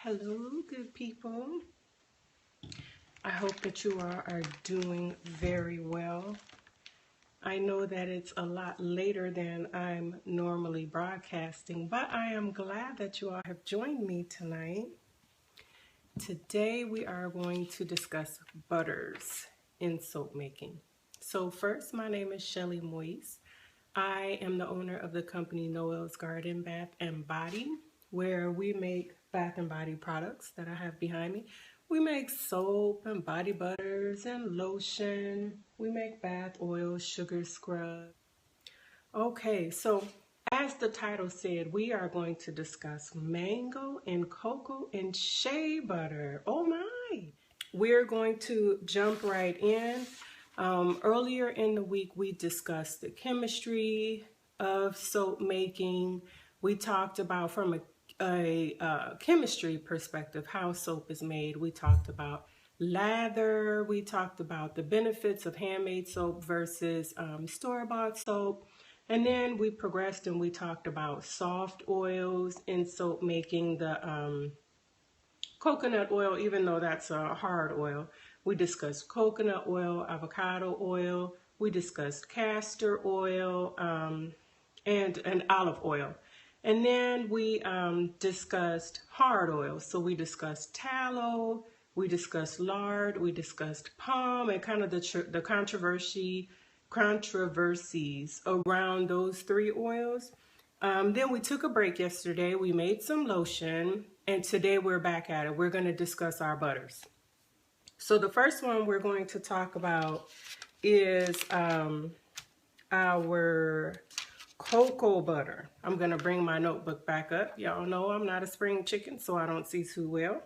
Hello, good people. I hope that you are doing very well. I know that it's a lot later than I'm normally broadcasting, but I am glad that you all have joined me tonight. Today we are going to discuss butters in soap making. So first, my name is Shelley Moise. I am the owner of the company Noelle's Garden Bath and Body, where we make bath and body products that I have behind me. We make soap and body butters and lotion. We make bath oil, sugar scrub. Okay, so as the title said, we are going to discuss mango and cocoa and shea butter. Oh my! We're going to jump right in. Earlier in the week, we discussed the chemistry of soap making. We talked about from a chemistry perspective how soap is made. We talked about lather. We talked about the benefits of handmade soap versus store-bought soap. And then we progressed and we talked about soft oils in soap making, the coconut oil, even though that's a hard oil. We discussed coconut oil, avocado oil. We discussed castor oil and olive oil. And then we discussed hard oils. So we discussed tallow, we discussed lard, we discussed palm, and kind of the controversies around those three oils. Then we took a break yesterday. We made some lotion, and today we're back at it. We're going to discuss our butters. So the first one we're going to talk about is our cocoa butter. I'm going to bring my notebook back up. Y'all know I'm not a spring chicken, so I don't see too well.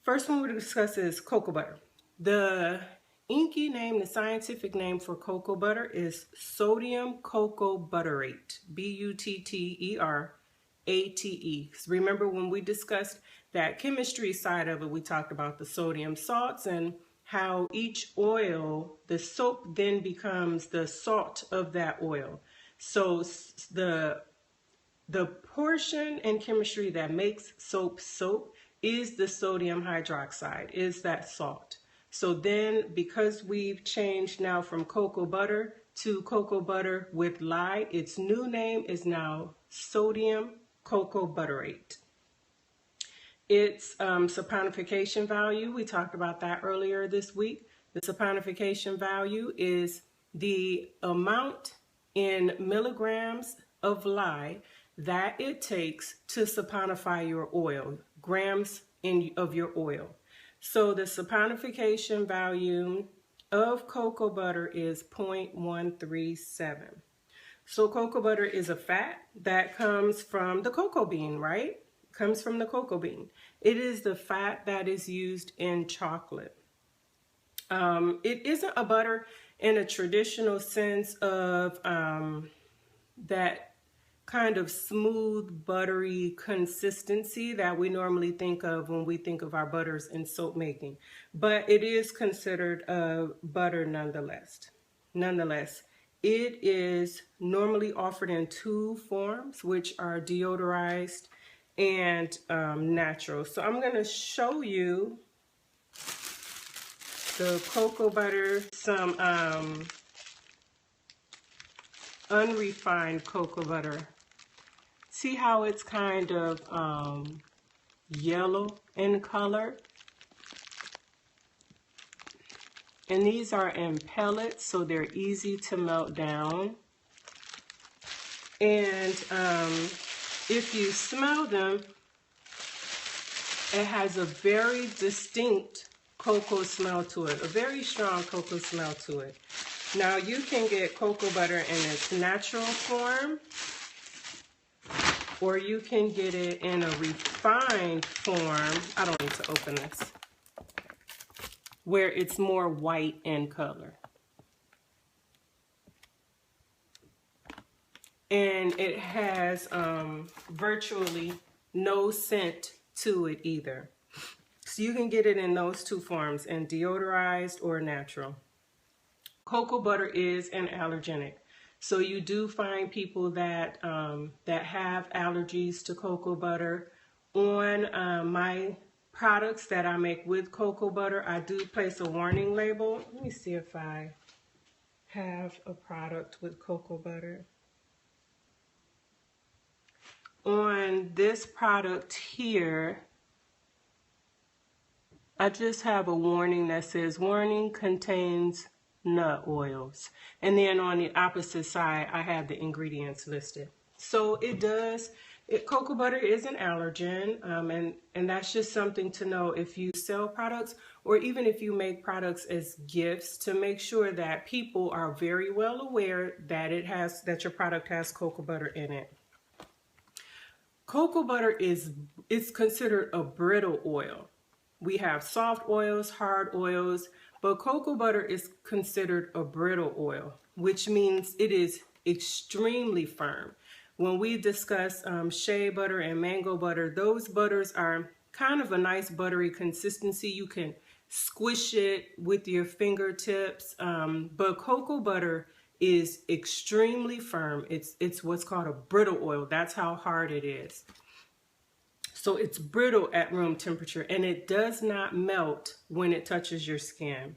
First one we're going to discuss is cocoa butter. The inky name, the scientific name for cocoa butter is sodium cocoa butterate, Butterate. Remember when we discussed that chemistry side of it, we talked about the sodium salts and how each oil, the soap then becomes the salt of that oil. So the portion in chemistry that makes soap soap is the sodium hydroxide, is that salt. So then because we've changed now from cocoa butter to cocoa butter with lye, its new name is now sodium cocoa butterate. Its saponification value, we talked about that earlier this week. The saponification value is the amount in milligrams of lye that it takes to saponify your oil, grams of your oil. So the saponification value of cocoa butter is 0.137. So cocoa butter is a fat that comes from the cocoa bean, right? Comes from the cocoa bean. It is the fat that is used in chocolate. It isn't a butter in a traditional sense of that kind of smooth, buttery consistency that we normally think of when we think of our butters in soap making. But it is considered a butter nonetheless. It is normally offered in two forms, which are deodorized and natural. So I'm going to show you the cocoa butter, some unrefined cocoa butter. See how it's kind of yellow in color? And these are in pellets, so they're easy to melt down. And if you smell them, it has a very distinct cocoa smell to it, a very strong cocoa smell to it. Now you can get cocoa butter in its natural form, or you can get it in a refined form. I don't need to open this, where it's more white in color. And it has virtually no scent to it either. So you can get it in those two forms, in deodorized or natural. Cocoa butter is an allergenic. So you do find people that that have allergies to cocoa butter On my products that I make with cocoa butter, I do place a warning label. Let me see if I have a product with cocoa butter. On this product here, I just have a warning that says warning contains nut oils. And then on the opposite side, I have the ingredients listed. So it does, cocoa butter is an allergen, and that's just something to know if you sell products or even if you make products as gifts, to make sure that people are very well aware that that your product has cocoa butter in it. Cocoa butter is considered a brittle oil. We have soft oils, hard oils, but cocoa butter is considered a brittle oil, which means it is extremely firm. When we discuss shea butter and mango butter, those butters are kind of a nice buttery consistency. You can squish it with your fingertips, but cocoa butter is extremely firm. It's what's called a brittle oil. That's how hard it is. So it's brittle at room temperature, and it does not melt when it touches your skin.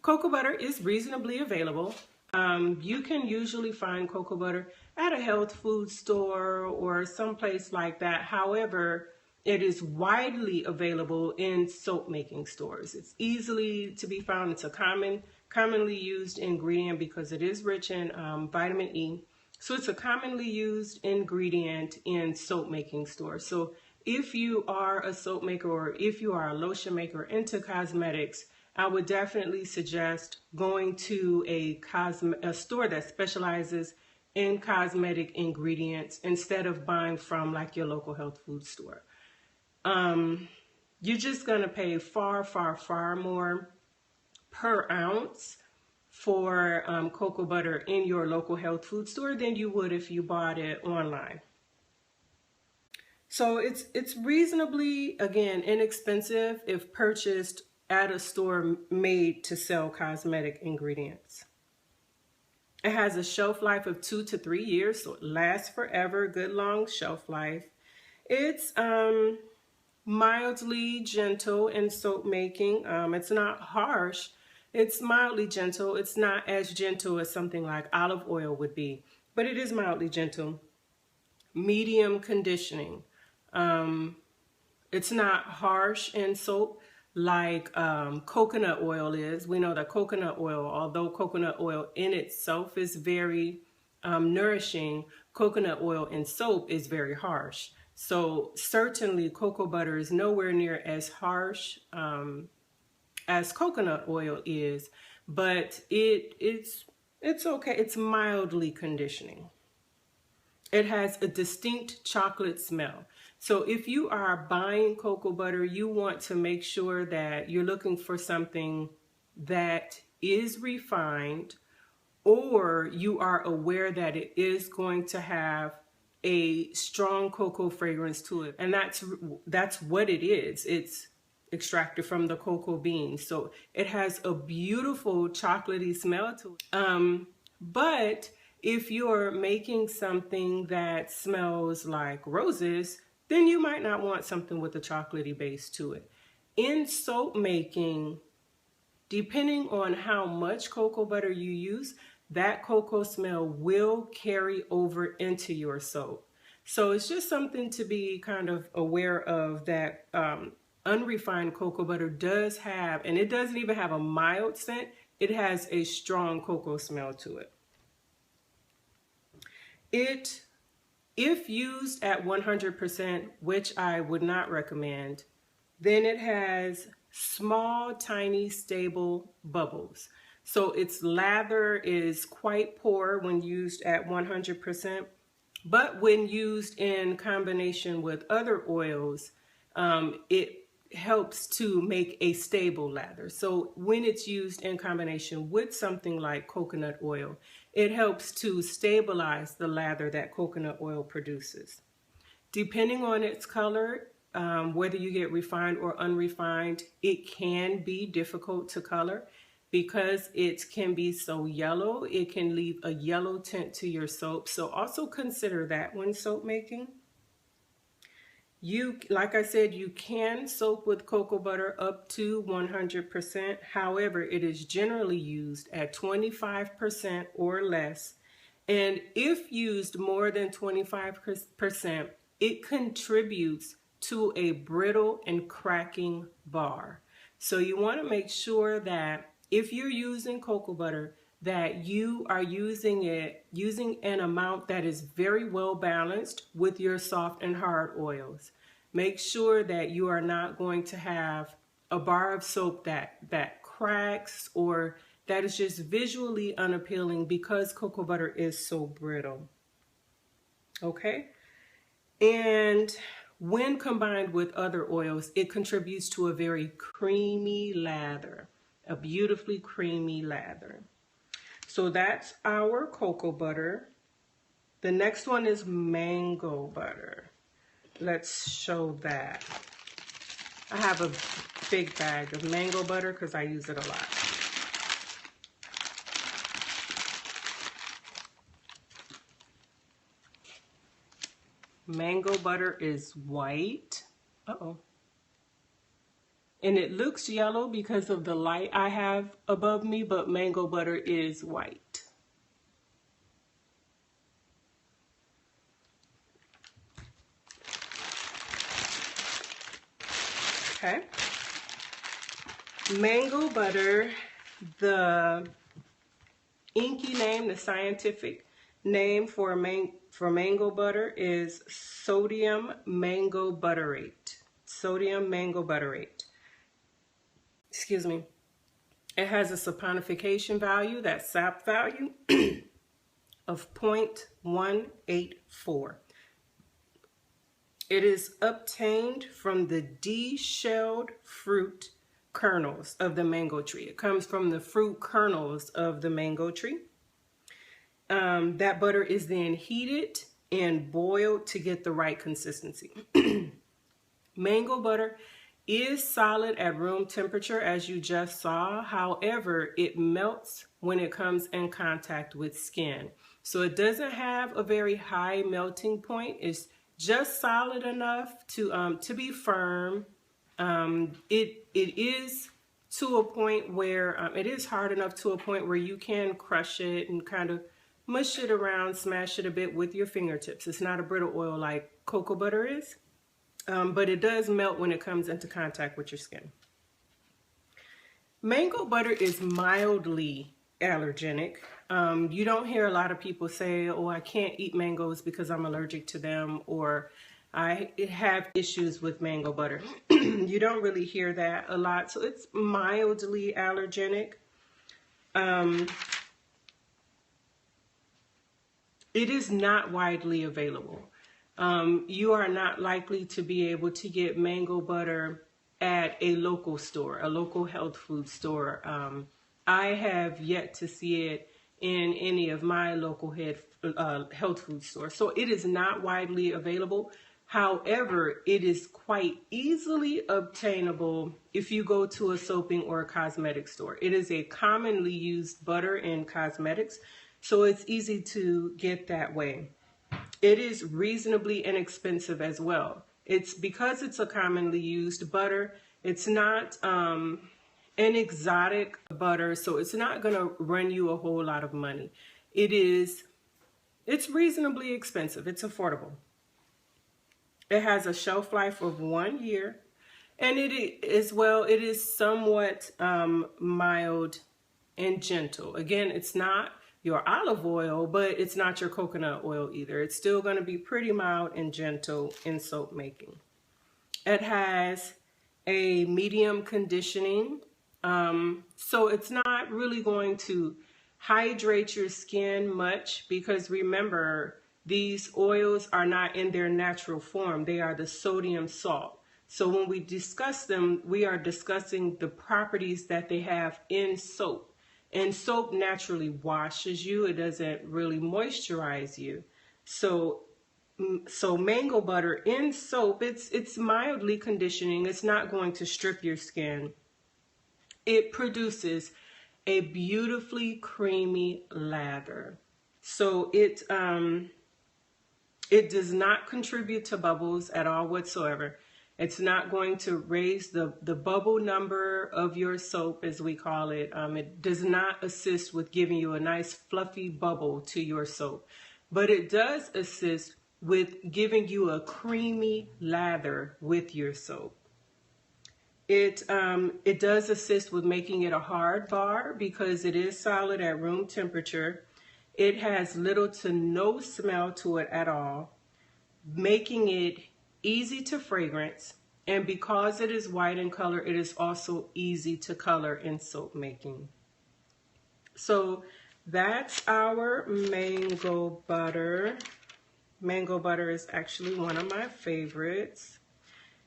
Cocoa butter is reasonably available. You can usually find cocoa butter at a health food store or someplace like that. However, it is widely available in soap making stores. It's easily to be found. It's a commonly used ingredient because it is rich in vitamin E. So it's a commonly used ingredient in soap making stores. So if you are a soap maker or if you are a lotion maker into cosmetics, I would definitely suggest going to a store that specializes in cosmetic ingredients instead of buying from like your local health food store. You're just going to pay far, far, far more per ounce for cocoa butter in your local health food store than you would if you bought it online. So it's reasonably, again, inexpensive if purchased at a store made to sell cosmetic ingredients. It has a shelf life of 2 to 3 years, so it lasts forever, good long shelf life. It's mildly gentle in soap making. It's not harsh. It's mildly gentle. It's not as gentle as something like olive oil would be, but it is mildly gentle. Medium conditioning. It's not harsh in soap like coconut oil is. We know that coconut oil, although coconut oil in itself is very nourishing, coconut oil in soap is very harsh. So certainly cocoa butter is nowhere near as harsh as coconut oil is, but it's okay. It's mildly conditioning. It has a distinct chocolate smell. So if you are buying cocoa butter, you want to make sure that you're looking for something that is refined, or you are aware that it is going to have a strong cocoa fragrance to it. And that's what it is. It's extracted from the cocoa beans. So it has a beautiful chocolatey smell to it. But if you're making something that smells like roses, then you might not want something with a chocolatey base to it. In soap making, depending on how much cocoa butter you use, that cocoa smell will carry over into your soap. So it's just something to be kind of aware of, that unrefined cocoa butter does have, and it doesn't even have a mild scent, it has a strong cocoa smell to it. If used at 100%, which I would not recommend, then it has small, tiny, stable bubbles. So its lather is quite poor when used at 100%, but when used in combination with other oils, it helps to make a stable lather. So when it's used in combination with something like coconut oil, it helps to stabilize the lather that coconut oil produces. Depending on its color, whether you get refined or unrefined, it can be difficult to color because it can be so yellow. It can leave a yellow tint to your soap. So also consider that when soap making. Like I said, you can soap with cocoa butter up to 100%. However, it is generally used at 25% or less. And if used more than 25%, it contributes to a brittle and cracking bar. So you want to make sure that if you're using cocoa butter, that you are using an amount that is very well balanced with your soft and hard oils. Make sure that you are not going to have a bar of soap that cracks or that is just visually unappealing because cocoa butter is so brittle. Okay? And when combined with other oils, it contributes to a very creamy lather, a beautifully creamy lather. So that's our cocoa butter. The next one is mango butter. Let's show that. I have a big bag of mango butter because I use it a lot. Mango butter is white. Uh-oh. And it looks yellow because of the light I have above me, but mango butter is white. Okay. Mango butter, the inky name, the scientific name for mango butter is sodium mango butterate. Sodium mango butterate. Excuse me. It has a saponification value, that sap value, of 0.184. It is obtained from the de-shelled fruit kernels of the mango tree. It comes from the fruit kernels of the mango tree. That butter is then heated and boiled to get the right consistency. Mango butter is solid at room temperature, as you just saw. However, it melts when it comes in contact with skin. So it doesn't have a very high melting point. It's just solid enough to be firm. It is to a point where it is hard enough to a point where you can crush it and kind of mush it around, smash it a bit with your fingertips. It's not a brittle oil like cocoa butter is. But it does melt when it comes into contact with your skin. Mango butter is mildly allergenic. You don't hear a lot of people say, oh, I can't eat mangoes because I'm allergic to them, or I have issues with mango butter. You don't really hear that a lot. So it's mildly allergenic. It is not widely available. You are not likely to be able to get mango butter at a local store, a local health food store. I have yet to see it in any of my local health food stores. So it is not widely available. However, it is quite easily obtainable if you go to a soaping or a cosmetic store. It is a commonly used butter in cosmetics, so it's easy to get that way. It is reasonably inexpensive as well. It's because it's a commonly used butter. It's not an exotic butter, so it's not going to run you a whole lot of money. It's reasonably expensive. It's affordable. It has a shelf life of 1 year, and it is somewhat mild and gentle. Again, it's not your olive oil, but it's not your coconut oil either. It's still going to be pretty mild and gentle in soap making. It has a medium conditioning, so it's not really going to hydrate your skin much, because remember, these oils are not in their natural form. They are the sodium salt. So when we discuss them, we are discussing the properties that they have in soap. And soap naturally washes you. It doesn't really moisturize you. So mango butter in soap, it's mildly conditioning. It's not going to strip your skin. It produces a beautifully creamy lather. So it It does not contribute to bubbles at all whatsoever. It's not going to raise the bubble number of your soap, as we call it. It does not assist with giving you a nice fluffy bubble to your soap, but it does assist with giving you a creamy lather with your soap. It does assist with making it a hard bar because it is solid at room temperature. It has little to no smell to it at all, making it easy to fragrance. And because it is white in color, it is also easy to color in soap making. So that's our mango butter. Mango butter is actually one of my favorites.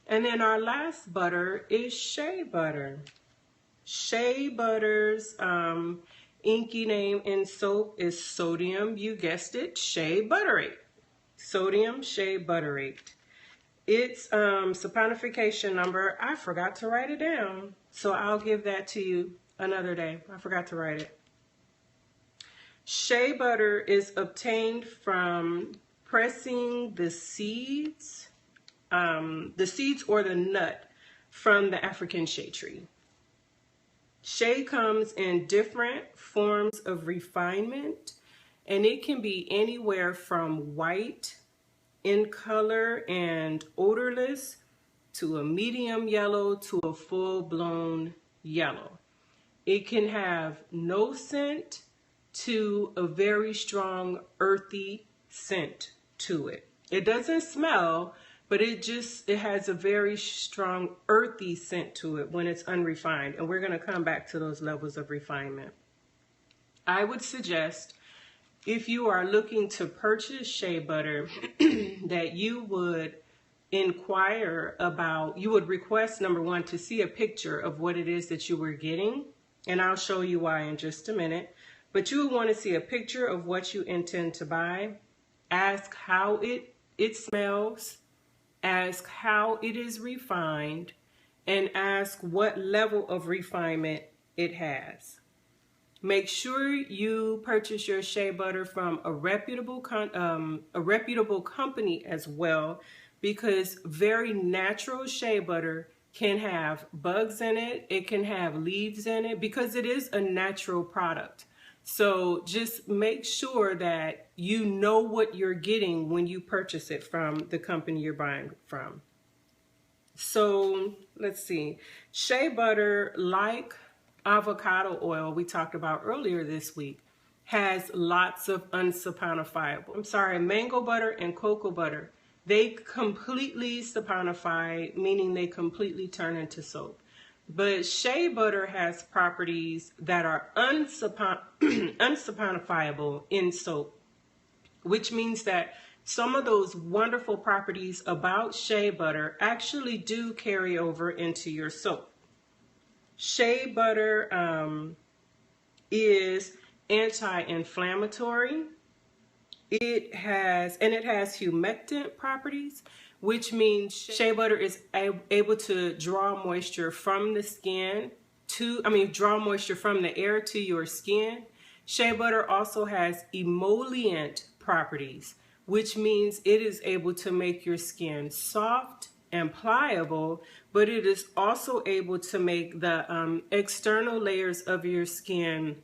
And then our last butter is shea butter. Shea butter's inky name in soap is sodium, you guessed it, shea butterate. Sodium shea butterate. Its saponification number, I forgot to write it down, so I'll give that to you another day. I forgot to write it. Shea butter is obtained from pressing the seeds or the nut from the African shea tree. Shea comes in different forms of refinement, and it can be anywhere from white in color and odorless to a medium yellow to a full-blown yellow. It can have no scent to a very strong earthy scent to it. It doesn't smell, but it has a very strong earthy scent to it when it's unrefined. And we're going to come back to those levels of refinement. I would suggest, if you are looking to purchase shea butter, that you would inquire about, you would request, number one, to see a picture of what it is that you were getting. And I'll show you why in just a minute. But you would want to see a picture of what you intend to buy. Ask how it smells. Ask how it is refined, and ask what level of refinement it has. Make sure you purchase your shea butter from a reputable company as well, because very natural shea butter can have bugs in it. It can have leaves in it because it is a natural product. So just make sure that you know what you're getting when you purchase it from the company you're buying from. So let's see. Shea butter, like avocado oil we talked about earlier this week, has lots of unsaponifiable. Mango butter and cocoa butter, they completely saponify, meaning they completely turn into soap. But shea butter has properties that are unsaponifiable in soap, which means that some of those wonderful properties about shea butter actually do carry over into your soap. Shea butter is anti-inflammatory. It has humectant properties, which means shea butter is able to draw moisture from the skin draw moisture from the air to your skin. Shea butter also has emollient properties, which means it is able to make your skin soft and pliable, but it is also able to make the external layers of your skin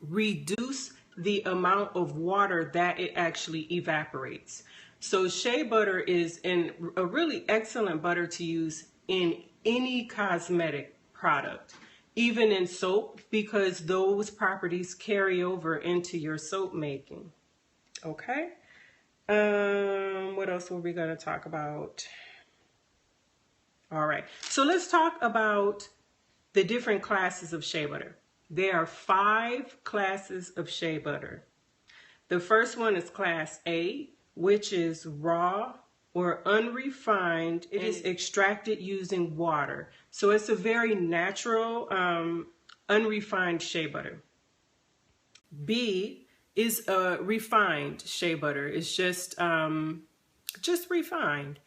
reduce the amount of water that it actually evaporates. So shea butter is a really excellent butter to use in any cosmetic product, even in soap, because those properties carry over into your soap making. Okay. What else were we going to talk about? All right. So let's talk about the different classes of shea butter. There are 5 classes of shea butter. The first one is class A, which is raw or unrefined. It is extracted using water. So it's a very natural, unrefined shea butter. B is a refined shea butter. It's just refined.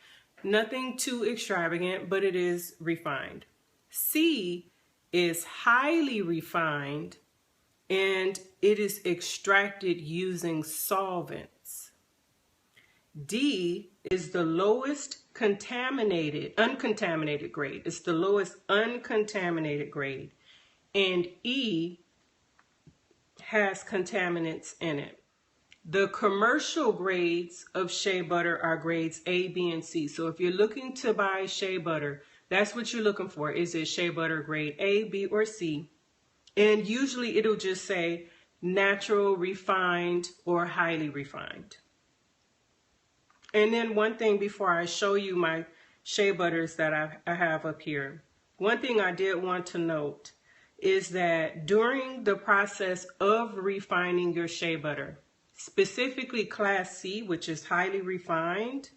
Nothing too extravagant, but it is refined. C is highly refined, and it is extracted using solvents. D is the lowest uncontaminated grade. It's the lowest uncontaminated grade. And E has contaminants in it. The commercial grades of shea butter are grades A, B, and C. So if you're looking to buy shea butter, that's what you're looking for. Is it shea butter grade A, B, or C? And usually it'll just say natural, refined, or highly refined. And then one thing before I show you my shea butters that I have up here, one thing I did want to note is that during the process of refining your shea butter, specifically class C, which is highly refined,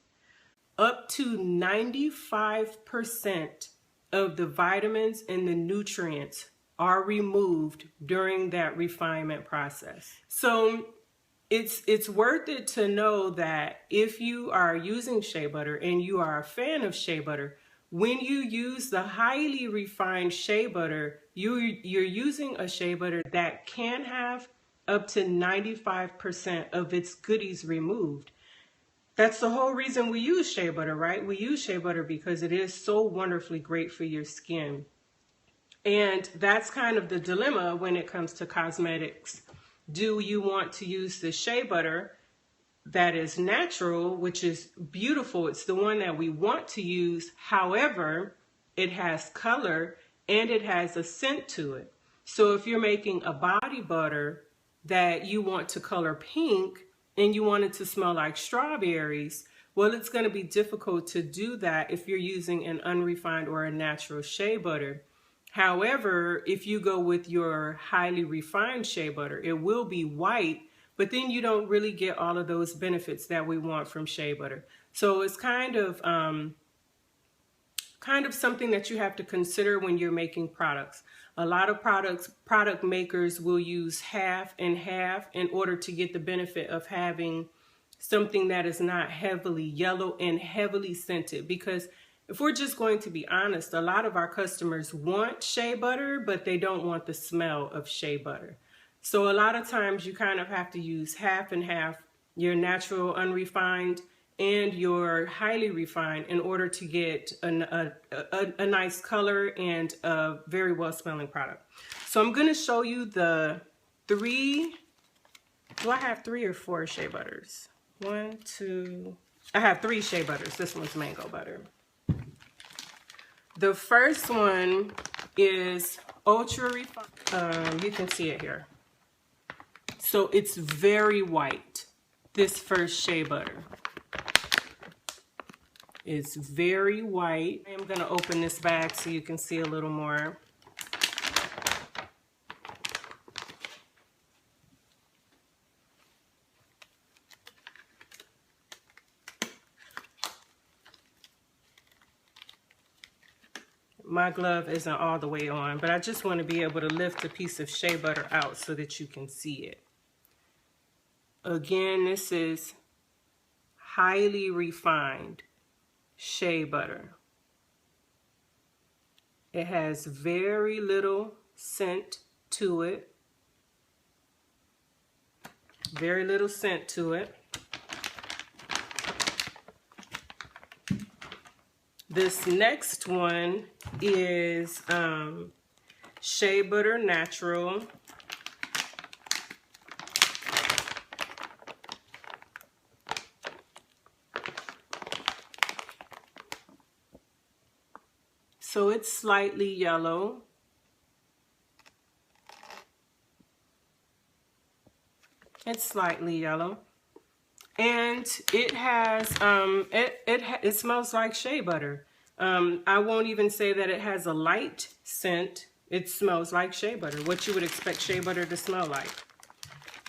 up to 95% of the vitamins and the nutrients are removed during that refinement process. So it's worth it to know that if you are using shea butter and you are a fan of shea butter, when you use the highly refined shea butter, you're using a shea butter that can have up to 95% of its goodies removed. That's the whole reason we use shea butter, right? We use shea butter because it is so wonderfully great for your skin. And that's kind of the dilemma when it comes to cosmetics. Do you want to use the shea butter that is natural, which is beautiful? It's the one that we want to use. However, it has color and it has a scent to it. So if you're making a body butter that you want to color pink and you want it to smell like strawberries, well, it's going to be difficult to do that if you're using an unrefined or a natural shea butter. However, if you go with your highly refined shea butter, it will be white, but then you don't really get all of those benefits that we want from shea butter. So it's kind of something that you have to consider when you're making products. A lot of product makers will use half and half in order to get the benefit of having something that is not heavily yellow and heavily scented, because if we're just going to be honest, a lot of our customers want shea butter, but they don't want the smell of shea butter. So a lot of times you kind of have to use half and half, your natural unrefined and your highly refined, in order to get a nice color and a very well smelling product. So I'm going to show you the three, do I have 3 or 4 shea butters? 1, 2, I have 3 shea butters. This one's mango butter. The first one is ultra refined. You can see it here. So it's very white. This first shea butter is very white. I'm going to open this bag so you can see a little more. My glove isn't all the way on, but I just want to be able to lift a piece of shea butter out so that you can see it. Again, this is highly refined shea butter. It has very little scent to it. Very little scent to it. This next one is Shea Butter Natural. So it's slightly yellow. It's slightly yellow. And it has, it smells like shea butter. I won't even say that it has a light scent. It smells like shea butter, what you would expect shea butter to smell like.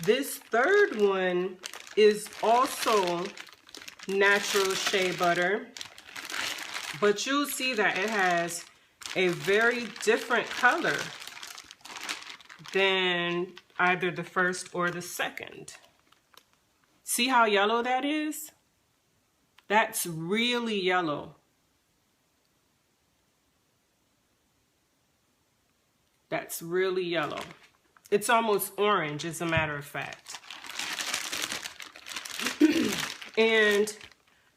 This third one is also natural shea butter, but you'll see that it has a very different color than either the first or the second. See how yellow that is? That's really yellow. That's really yellow. It's almost orange, as a matter of fact. And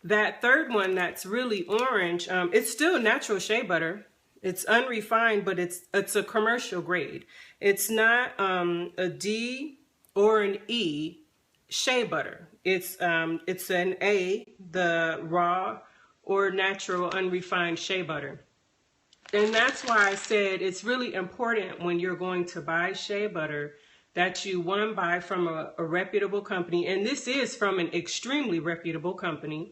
that third one that's really orange, it's still natural shea butter. It's unrefined, but it's a commercial grade. It's not a D or an E shea butter. It's an A, the raw or natural unrefined shea butter. And that's why I said it's really important when you're going to buy shea butter that you, one, buy from a reputable company, and this is from an extremely reputable company,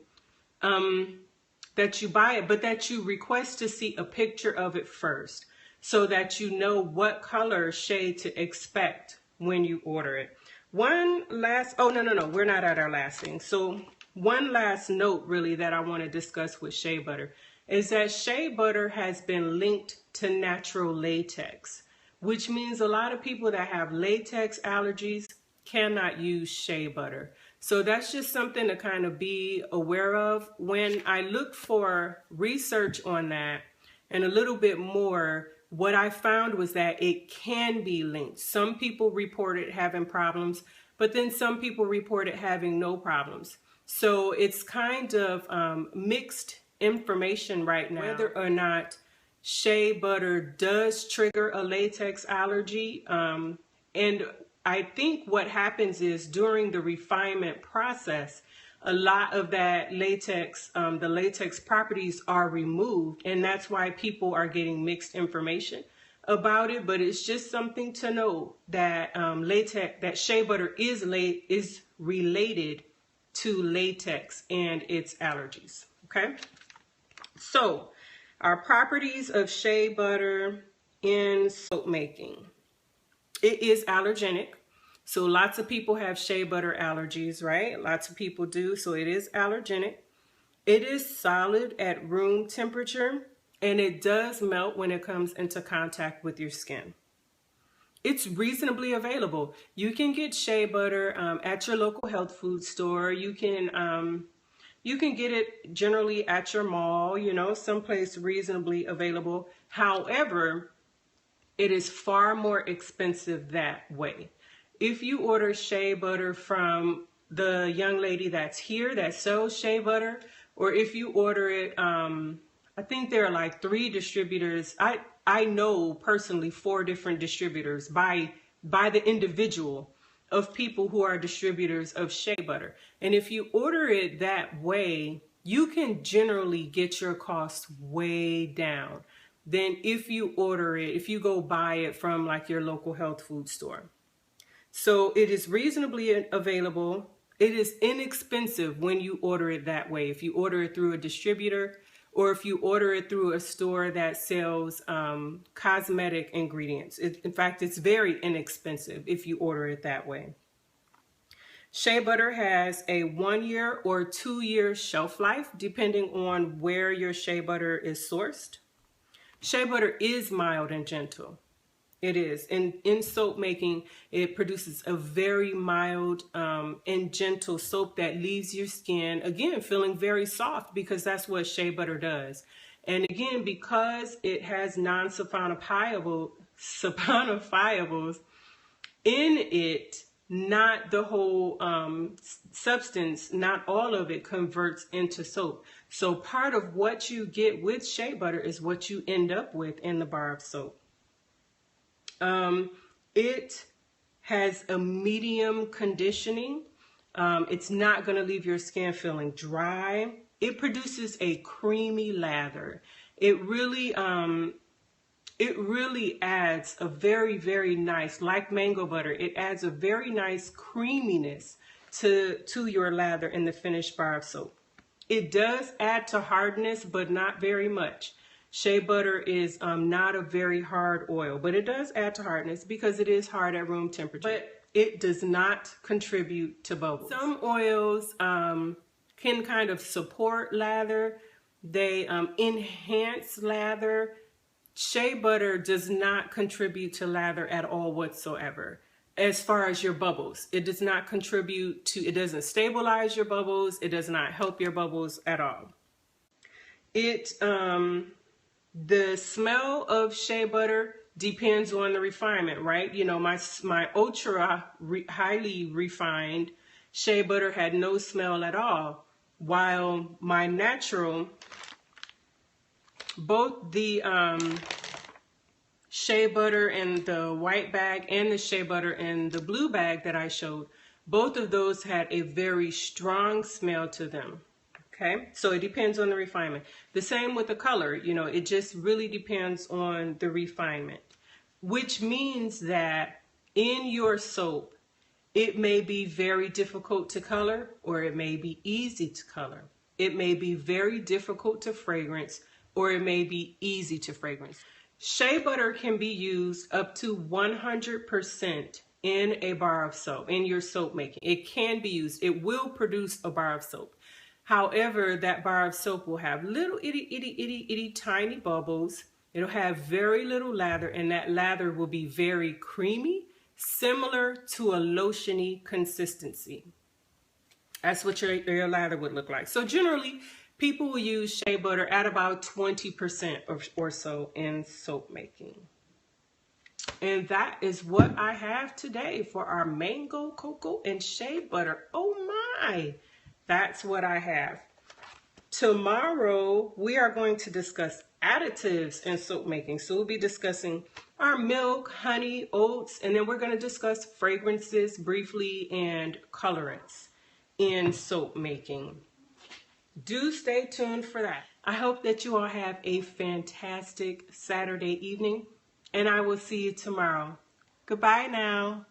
that you buy it, but that you request to see a picture of it first so that you know what color shade to expect when you order it. One last, oh, no, we're not at our last thing. So one last note really that I want to discuss with shea butter is that shea butter has been linked to natural latex, which means a lot of people that have latex allergies cannot use shea butter. So that's just something to kind of be aware of. When I looked for research on that and a little bit more, what I found was that it can be linked. Some people reported having problems, but then some people reported having no problems. So it's kind of mixed information right now, whether or not shea butter does trigger a latex allergy. And I think what happens is during the refinement process, a lot of that latex, the latex properties are removed, and that's why people are getting mixed information about it. But it's just something to know that that shea butter is related to latex and its allergies. Okay, so our properties of shea butter in soap making. It is allergenic. So lots of people have shea butter allergies, right? Lots of people do. So it is allergenic. It is solid at room temperature, and it does melt when it comes into contact with your skin. It's reasonably available. You can get shea butter at your local health food store. You can get it generally at your mall, someplace reasonably available. However, it is far more expensive that way. If you order shea butter from the young lady that's here that sells shea butter, or if you order it, I think there are like 3 distributors. I know personally 4 different distributors by the individual of people who are distributors of shea butter. And if you order it that way, you can generally get your costs way down than if you order it, if you go buy it from like your local health food store. So it is reasonably available. It is inexpensive when you order it that way. If you order it through a distributor, or if you order it through a store that sells cosmetic ingredients. In fact, it's very inexpensive if you order it that way. Shea butter has a 1-year or 2-year shelf life, depending on where your shea butter is sourced. Shea butter is mild and gentle. It is. In soap making, it produces a very mild and gentle soap that leaves your skin, again, feeling very soft, because that's what shea butter does. And again, because it has non-saponifiables in it, not the whole substance, not all of it converts into soap. So part of what you get with shea butter is what you end up with in the bar of soap. It has a medium conditioning. It's not going to leave your skin feeling dry. It produces a creamy lather. It really adds a very, very nice, like mango butter, it adds a very nice creaminess to your lather in the finished bar of soap. It does add to hardness, but not very much. Shea butter is not a very hard oil, but it does add to hardness because it is hard at room temperature. But it does not contribute to bubbles. Some oils can kind of support lather. They enhance lather. Shea butter does not contribute to lather at all whatsoever. As far as your bubbles, it does not contribute to, it doesn't stabilize your bubbles. It does not help your bubbles at all. The smell of shea butter depends on the refinement, right? My ultra highly refined shea butter had no smell at all, while my natural, both the shea butter in the white bag and the shea butter in the blue bag that I showed, both of those had a very strong smell to them. Okay, so it depends on the refinement. The same with the color, you know, it just really depends on the refinement, which means that in your soap, it may be very difficult to color or it may be easy to color. It may be very difficult to fragrance or it may be easy to fragrance. Shea butter can be used up to 100% in a bar of soap, in your soap making. It can be used. It will produce a bar of soap. However, that bar of soap will have little itty tiny bubbles. It'll have very little lather, and that lather will be very creamy, similar to a lotiony consistency. That's what your lather would look like. So generally, people will use shea butter at about 20% or so in soap making. And that is what I have today for our mango, cocoa, and shea butter. Oh my! That's what I have. Tomorrow, we are going to discuss additives in soap making. So we'll be discussing our milk, honey, oats, and then we're going to discuss fragrances briefly and colorants in soap making. Do stay tuned for that. I hope that you all have a fantastic Saturday evening, and I will see you tomorrow. Goodbye now.